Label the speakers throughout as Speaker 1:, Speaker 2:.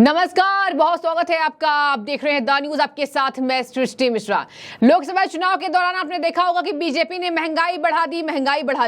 Speaker 1: नमस्कार, बहुत स्वागत है आपका। आप देख रहे हैं द न्यूज, आपके साथ मैं सृष्टि मिश्रा। लोकसभा चुनाव के दौरान आपने देखा होगा कि बीजेपी ने महंगाई बढ़ा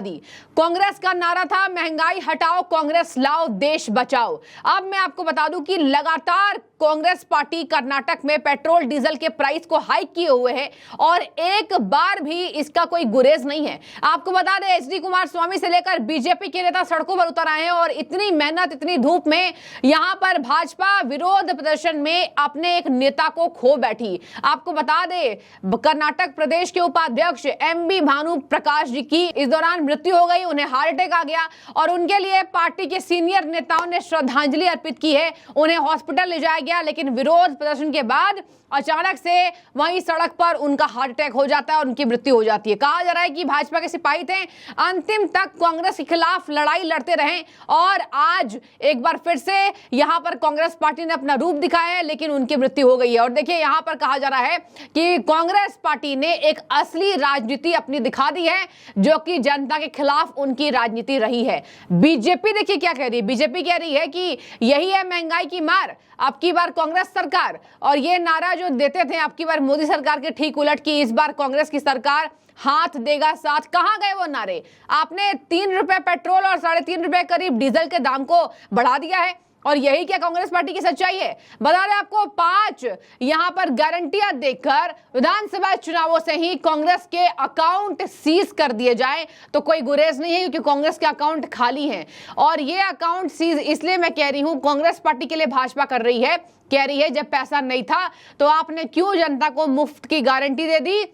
Speaker 1: दी। कांग्रेस का नारा था महंगाई हटाओ, कांग्रेस लाओ, देश बचाओ। अब मैं आपको बता दूं कि लगातार कांग्रेस पार्टी कर्नाटक में पेट्रोल डीजल के प्राइस को हाइक किए हुए है और एक बार भी इसका कोई गुरेज नहीं है। आपको बता दें, एचडी कुमारस्वामी से लेकर बीजेपी के नेता सड़कों पर उतर आए हैं और इतनी मेहनत, इतनी धूप में यहां पर भाजपा विरोध प्रदर्शन में अपने एक नेता को खो बैठी। आपको बता दें, कर्नाटक प्रदेश के उपाध्यक्ष एमबी भानु प्रकाश जी की इस दौरान मृत्यु हो गई, उन्हें हार्ट अटैक आ गया और उनके लिए पार्टी के सीनियर नेताओं ने श्रद्धांजलि अर्पित की है। उन्हें हॉस्पिटल ले जाया गया, लेकिन विरोध प्रदर्शन के बाद अचानक से वहीं सड़क पर उनका हार्ट अटैक हो जाता है और उनकी मृत्यु हो जाती है। कहा जा रहा है कि भाजपा के सिपाही थे, अंतिम तक कांग्रेस के खिलाफ लड़ाई लड़ते रहे और आज एक बार फिर से यहां पर कांग्रेस पार्टी ने अपना रूप दिखाया है, लेकिन उनकी मृत्यु हो गई है। और देखिए, यहां पर कहा जा रहा है कि कांग्रेस पार्टी ने एक असली राजनीति अपनी दिखा दी है, जो कि जनता के खिलाफ उनकी राजनीति रही है। बीजेपी देखिए क्या कह रही है। बीजेपी कह रही है कि यही है महंगाई की मार, अब की बार कांग्रेस सरकार। और ये नारा जो देते थे अब की बार मोदी सरकार के ठीक उलट की इस बार कांग्रेस की सरकार हाथ देगा साथ। कहां गए वो नारे? आपने 3 रुपए पेट्रोल और 3.5 रुपए करीब डीजल के दाम को बढ़ा दिया है और यही क्या कांग्रेस पार्टी की सच्चाई है? बता दें आपको, 5 यहां पर गारंटियां देकर विधानसभा चुनावों से ही कांग्रेस के अकाउंट सीज कर दिए जाए तो कोई गुरेज नहीं है, क्योंकि कांग्रेस के अकाउंट खाली हैं। और ये अकाउंट सीज इसलिए मैं कह रही हूं, कांग्रेस पार्टी के लिए भाजपा कर रही है, कह रही है जब पैसा नहीं था तो आपने क्यों जनता को मुफ्त की गारंटी दे दी।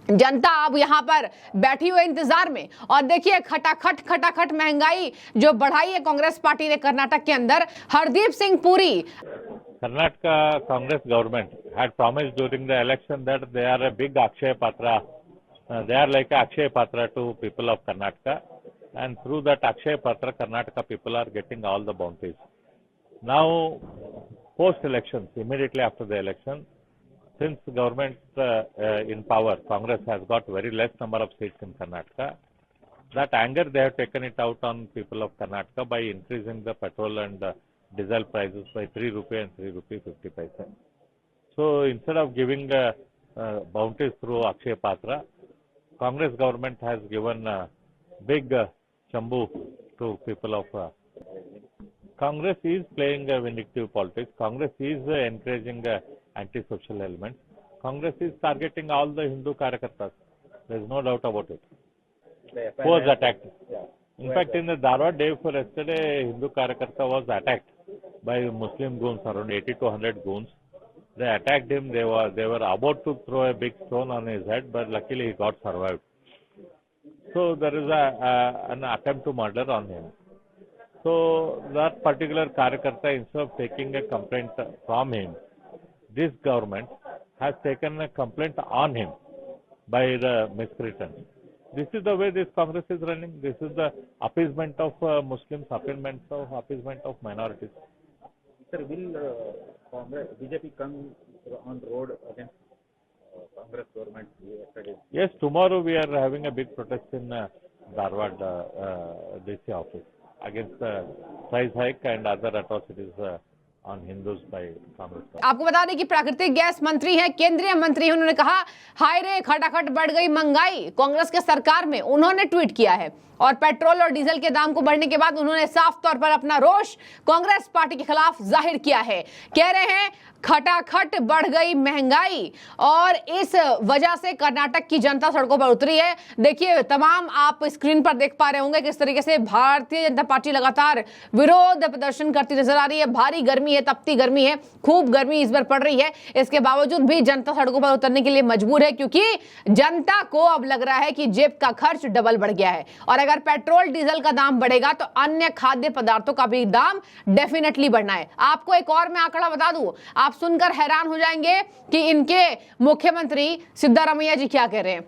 Speaker 1: जनता अब यहां पर बैठी हुई इंतजार में। और देखिए, खटाखट महंगाई जो बढ़ाई है कांग्रेस पार्टी ने कर्नाटक के अंदर। Hardeep Singh Puri,
Speaker 2: Karnataka Congress government had promised during the election that they are a big Akshaya Patra. They are like a Akshaya Patra to people of Karnataka, and through that Akshaya Patra, Karnataka people are getting all the bounties. Now, post-elections, immediately after the election, since the government in power, Congress has got very less number of seats in Karnataka, that anger they have taken it out on people of Karnataka by increasing the petrol and diesel prices by 3 rupee and 3 rupee 50 paisa. So instead of giving bounties through Akshaya Patra, Congress government has given big chambu to people of Congress is playing vindictive politics. Congress is encouraging anti-social elements. Congress is targeting all the Hindu Karyakartas. There is no doubt about it. Who was attacked? Yeah. In fact, in the Dharwad day before yesterday, Hindu Karyakarta was attacked by Muslim goons, around 80 to 100 goons. They attacked him. They were about to throw a big stone on his head, but luckily he got survived. So there is an attempt to murder on him. So that particular Karyakarta, instead of taking a complaint from him, this government has taken a complaint on him by the miscreants. This is the way this Congress is running. This is the appeasement of Muslims, appeasement of minorities.
Speaker 3: Sir, will Congress, BJP come on the road against Congress government yesterday?
Speaker 2: Yes, tomorrow we are having a big protest in Dharwad DC office against the price hike and other atrocities on Hindus by Congress.
Speaker 1: आपको बता दें कि प्राकृतिक gas मंत्री हैं, केंद्रीय मंत्री, उन्होंने कहा हाय रे खटाखट बढ़ गई महंगाई कांग्रेस के सरकार में। उन्होंने ट्वीट किया है और पेट्रोल और डीजल के दाम को बढ़ने के बाद उन्होंने साफ तौर पर अपना रोष कांग्रेस पार्टी के खिलाफ जाहिर किया है। कह रहे हैं खटाखट बढ़ गई महंगाई और इस वजह से कर्नाटक की जनता सड़कों पर उतरी है। देखिए, तमाम आप स्क्रीन पर देख पा रहे होंगे किस तरीके से भारतीय जनता पार्टी लगातार विरोध प्रदर्शन करती नजर आ रही है। भारी गर्मी है, तपती गर्मी है, खूब गर्मी इस बार पड़ रही है। इसके बावजूद भी जनता सड़कों पर उतरने के लिए मजबूर है, क्योंकि जनता को अब लग रहा है कि जेब का खर्च डबल बढ़ गया है और अगर पेट्रोल डीजल का दाम बढ़ेगा तो अन्य खाद्य पदार्थों का भी दाम डेफिनेटली बढ़ना है। आपको एक और मैं आंकड़ा बता दूं, आप सुनकर हैरान हो जाएंगे कि इनके मुख्यमंत्री सिद्धारमैया जी क्या कह रहे हैं।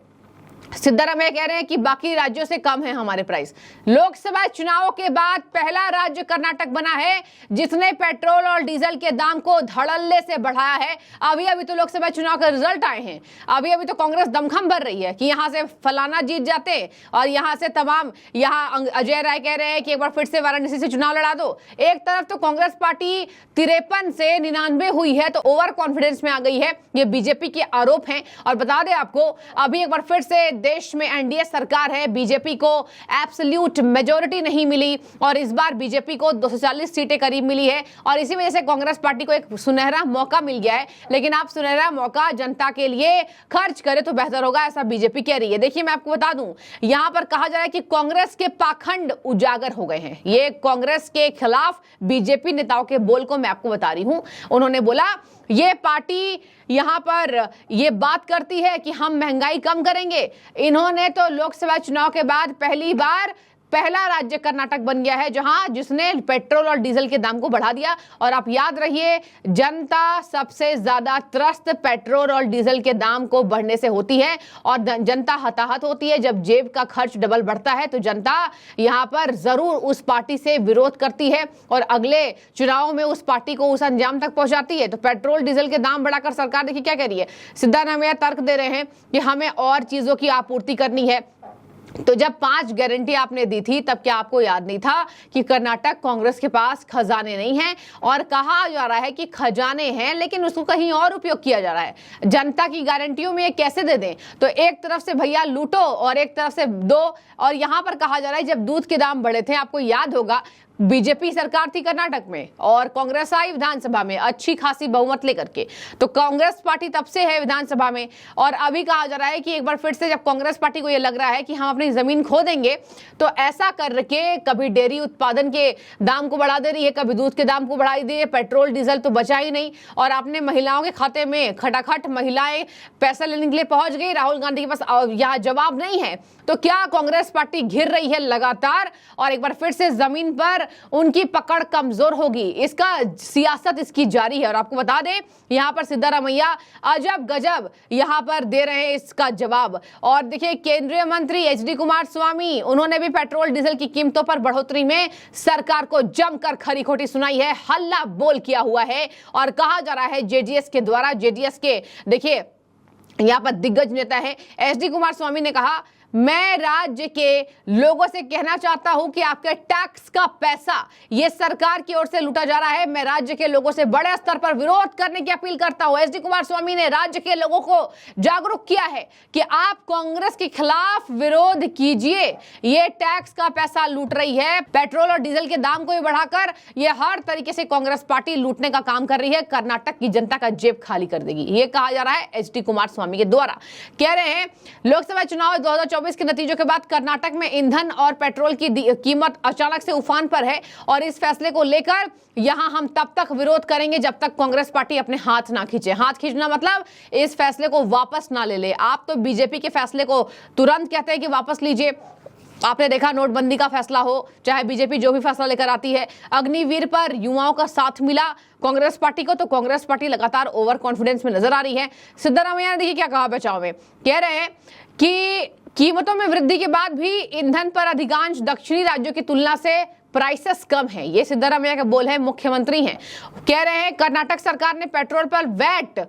Speaker 1: सिद्धारमैया कह रहे हैं कि बाकी राज्यों से कम है हमारे प्राइस। लोकसभा चुनावों के बाद पहला राज्य कर्नाटक बना है जिसने पेट्रोल और डीजल के दाम को धड़ल्ले से बढ़ाया है। अभी तो लोकसभा चुनाव के रिजल्ट आए हैं, अभी तो कांग्रेस दमखम भर रही है कि यहां से फलाना जीत जाते और यहां से तमाम, यहां अजय राय कह रहे हैं कि एक बार फिर से वाराणसी से चुनाव लड़ा दो। एक तरफ तो कांग्रेस पार्टी 53 से 99 हुई है तो ओवर कॉन्फिडेंस में आ गई है, ये बीजेपी के आरोप हैं। और बता दें आपको, अभी एक बार फिर से देश में एनडीए सरकार है, बीजेपी को एब्सोल्यूट मेजॉरिटी नहीं मिली और इस बार बीजेपी को 240 सीटें करीब मिली है और इसी वजह से कांग्रेस पार्टी को एक सुनहरा मौका मिल गया है। लेकिन आप सुनहरा मौका जनता के लिए खर्च करें तो बेहतर होगा, ऐसा बीजेपी कह रही है। देखिए मैं आपको बता दूं, यहां पर कहा जा रहा है कि कांग्रेस के पाखंड उजागर हो गए हैं। ये कांग्रेस के खिलाफ बीजेपी नेताओं के बोल को मैं आपको बता रही हूं। उन्होंने बोला ये पार्टी यहां पर ये बात करती है कि हम महंगाई कम करेंगे। इन्होंने तो लोकसभा चुनाव के बाद पहली बार पहला राज्य कर्नाटक बन गया है जहां जिसने पेट्रोल और डीजल के दाम को बढ़ा दिया। और आप याद रहिए, जनता सबसे ज्यादा त्रस्त पेट्रोल और डीजल के दाम को बढ़ने से होती है और जनता हताहत होती है। जब जेब का खर्च डबल बढ़ता है तो जनता यहां पर जरूर उस पार्टी से विरोध करती है और अगले चुनाव में उस पार्टी को उस अंजाम तक पहुंचाती है। तो पेट्रोल डीजल के दाम बढ़ाकर सरकार देखिए क्या कह रही है। सिद्धारमैया तर्क दे रहे हैं कि हमें और चीजों की आपूर्ति करनी है। तो जब 5 गारंटी आपने दी थी तब क्या आपको याद नहीं था कि कर्नाटक कांग्रेस के पास खजाने नहीं हैं और कहा जा रहा है कि खजाने हैं लेकिन उसको कहीं और उपयोग किया जा रहा है। जनता की गारंटियों में ये कैसे दे दें? तो एक तरफ से भैया लूटो और एक तरफ से दो। और यहां पर कहा जा रहा है जब दूध के दाम बढ़े थे, आपको याद होगा, बीजेपी सरकार थी कर्नाटक में और कांग्रेस आई विधानसभा में अच्छी खासी बहुमत लेकर के। तो कांग्रेस पार्टी तब से है विधानसभा में और अभी कहा जा रहा है कि एक बार फिर से जब कांग्रेस पार्टी को यह लग रहा है कि हम अपनी जमीन खो देंगे तो ऐसा करके कभी डेयरी उत्पादन के दाम को बढ़ा दे रही है, कभी दूध के दाम को बढ़ा दे रही है, पेट्रोल डीजल तो बचा ही नहीं। और आपने महिलाओं के खाते में खटाखट महिलाएं पैसा लेने के लिए पहुंच गई, राहुल गांधी के पास यहाँ जवाब नहीं है। तो क्या कांग्रेस पार्टी घिर रही है लगातार और एक बार फिर से जमीन पर उनकी पकड़ कमजोर होगी, इसका सियासत इसकी जारी है। और आपको बता दें यहां पर सिद्धारमैया अजब गजब यहां पर दे रहे हैं इसका जवाब। और देखिए केंद्रीय मंत्री एचडी कुमारस्वामी, उन्होंने भी पेट्रोल डीजल की कीमतों पर बढ़ोतरी में सरकार को जमकर खरी खोटी सुनाई है, हल्ला बोल किया हुआ है। और कहा जा रहा है जेडीएस के द्वारा, जेडीएस के देखिए यहां पर दिग्गज नेता है एचडी कुमारस्वामी ने कहा, मैं राज्य के लोगों से कहना चाहता हूं कि आपके टैक्स का पैसा ये सरकार की ओर से लूटा जा रहा है। मैं राज्य के लोगों से बड़े स्तर पर विरोध करने की अपील करता हूं। एचडी कुमारस्वामी ने राज्य के लोगों को जागरूक किया है कि आप कांग्रेस के खिलाफ विरोध कीजिए, ये टैक्स का पैसा लूट रही है, पेट्रोल और डीजल के दाम को भी बढ़ाकर ये हर तरीके से कांग्रेस पार्टी लूटने का काम कर रही है, कर्नाटक की जनता का जेब खाली कर देगी, ये कहा जा रहा है एचडी कुमारस्वामी के द्वारा। कह रहे हैं लोकसभा चुनाव 2024 के नतीजों के बाद कर्नाटक में ईंधन और पेट्रोल की कीमत अचानक से उफान पर है और इस फैसले को लेकर यहां हम तब तक विरोध करेंगे जब तक कांग्रेस पार्टी अपने हाथ ना खींचे। हाथ खींचना मतलब इस फैसले को वापस ना ले ले। आप तो बीजेपी के फैसले को तुरंत कहते हैं कि वापस लीजिए। आपने देखा नोटबंदी का फैसला हो, चाहे बीजेपी जो भी फैसला लेकर आती है, अग्निवीर पर युवाओं का साथ मिला कांग्रेस पार्टी को, तो कांग्रेस पार्टी लगातार ओवर कॉन्फिडेंस में नजर आ रही है। सिद्धारमैया ने देखिए क्या कहा बचाव में, कह रहे हैं कि कीमतों में वृद्धि के बाद भी ईंधन पर अधिकांश दक्षिणी राज्यों की तुलना से प्राइसेस कम है। ये सिद्धारमैया का बोल है, मुख्यमंत्री हैं। कह रहे हैं कर्नाटक सरकार ने पेट्रोल पर वैट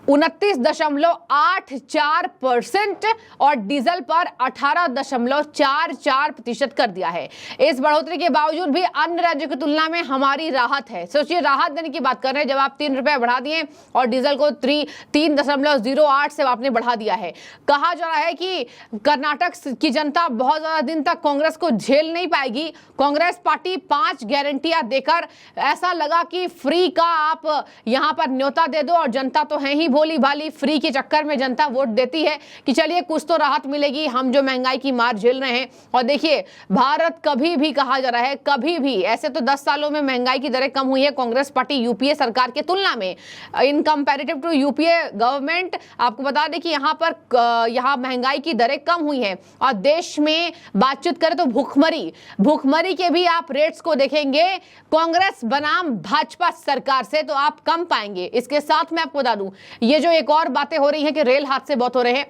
Speaker 1: 29.84% और डीजल पर 18.44% कर दिया है। इस बढ़ोतरी के बावजूद भी अन्य राज्यों की तुलना में हमारी राहत है। सोचिए, राहत देने की बात कर रहे हैं जब आप 3 रुपए बढ़ा दिए और डीजल को 3.08 से आपने बढ़ा दिया है। कहा जा रहा है कि कर्नाटक की जनता बहुत ज्यादा दिन तक कांग्रेस को झेल नहीं पाएगी। कांग्रेस पार्टी 5 गारंटियां देकर ऐसा लगा कि फ्री का आप यहां पर न्योता दे दो और जनता तो है ही भोली भाली, फ्री के चक्कर में जनता वोट देती है कि चलिए कुछ तो राहत मिलेगी, हम जो महंगाई की मार झेल रहे हैं। और देखिए भारत कभी भी, कहा जा रहा है कभी भी, ऐसे तो 10 सालों में महंगाई की दरें कम हुई है कांग्रेस पार्टी यूपीए सरकार के तुलना में, इन कंपैरेटिव टू यूपीए गवर्नमेंट। आपको बता दें कि यहाँ महंगाई की दरें कम हुई है। और देश में बातचीत करें तो भूखमरी के भी आप रेट्स को देखेंगे कांग्रेस बनाम भाजपा सरकार से तो आप कम पाएंगे। इसके साथ मैं आपको बता दूं, ये जो एक और बातें हो रही हैं कि रेल हादसे बहुत हो रहे हैं,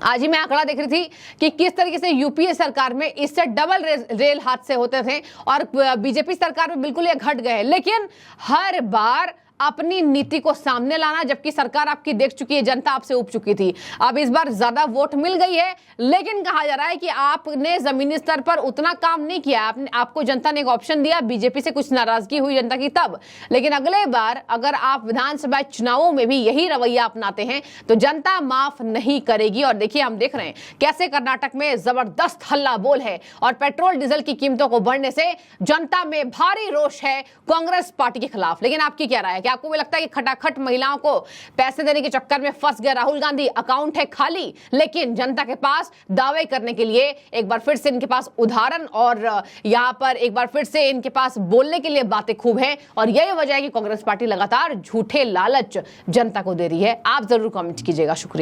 Speaker 1: आज ही मैं आंकड़ा देख रही थी कि किस तरीके से यूपीए सरकार में इससे डबल रेल हादसे होते थे और बीजेपी सरकार में बिल्कुल ये घट गए। लेकिन हर बार अपनी नीति को सामने लाना, जबकि सरकार आपकी देख चुकी है, जनता आपसे उब चुकी थी। अब इस बार ज्यादा वोट मिल गई है, लेकिन कहा जा रहा है कि आपने जमीनी स्तर पर उतना काम नहीं किया। आपको जनता ने एक ऑप्शन दिया, बीजेपी से कुछ नाराजगी हुई जनता की तब, लेकिन अगले बार अगर आप विधानसभा चुनावों में भी यही रवैया अपनाते हैं तो जनता माफ नहीं करेगी। और देखिए, हम देख रहे हैं कैसे कर्नाटक में जबरदस्त हल्ला बोल है और पेट्रोल डीजल की कीमतों को बढ़ने से जनता में भारी रोष है कांग्रेस पार्टी के खिलाफ। लेकिन आपकी क्या राय है? क्या आपको भी लगता है कि खटाखट महिलाओं को पैसे देने के चक्कर में फंस गए राहुल गांधी? अकाउंट है खाली, लेकिन जनता के पास दावे करने के लिए एक बार फिर से इनके पास उदाहरण और यहां पर एक बार फिर से इनके पास बोलने के लिए बातें खूब है। और यही वजह है कि कांग्रेस पार्टी लगातार झूठे लालच जनता को दे रही है। आप जरूर कमेंट कीजिएगा। शुक्रिया।